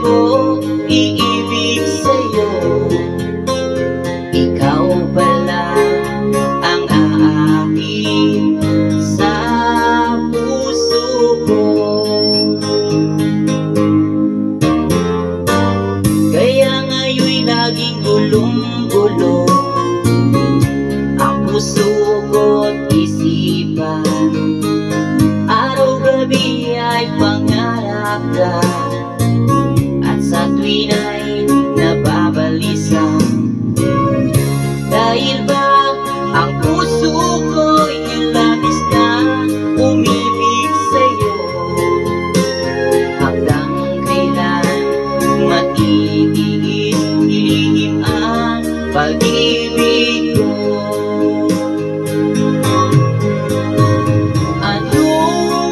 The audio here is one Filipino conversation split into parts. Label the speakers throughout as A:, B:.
A: ako iibig sa'yo. Ikaw pala ang aakin sa puso ko. Kaya ngayon'y laging gulong-gulo ang puso ko't isipan. Araw-gabi ay pangarap ka, at sa tuwin ay nababalisa. Dahil ba ang puso ko'y labis na umibig sa'yo, hanggang kailan matitiis ilihim ang pag-ibig ko. Ano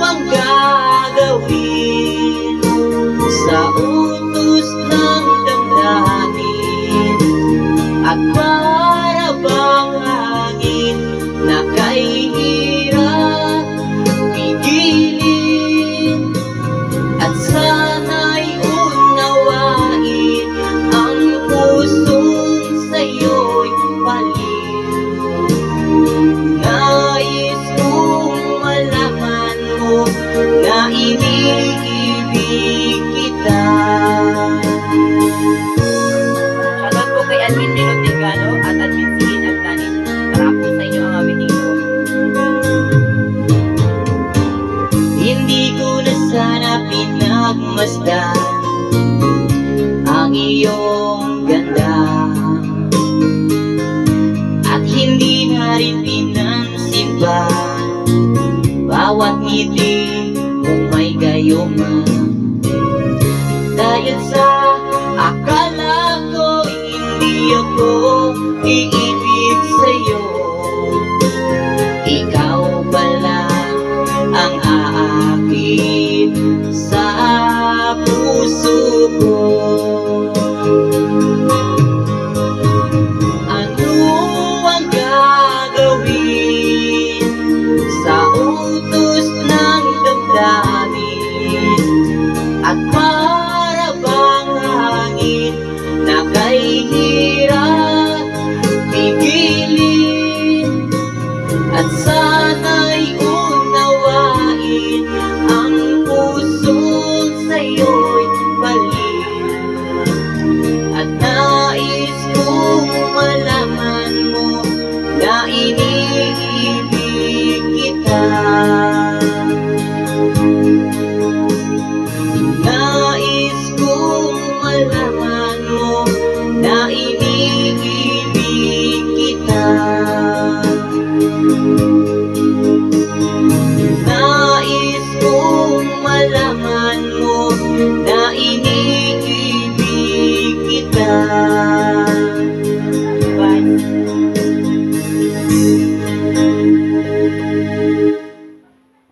A: ang gagawin sa utos ng damdamin, at para bang hangin na kay hirap pigilin? At sana'y unawain ang pusong sa'yo'y baliw. Nais kong malaman mo na iniibig kita. Shoutout po kay Admin Nino Tingano at Admin Sigin Agtanin. Para po sa inyo ang awiting ko. Hindi ko na sana pinagmasdan ang iyong ganda, at hindi na rin pinansin pa bawat ngiti mong may gayuma. Dahil sa akala ko hindi ako iibig sa'yo, ikaw pala ang aakin sa puso ko.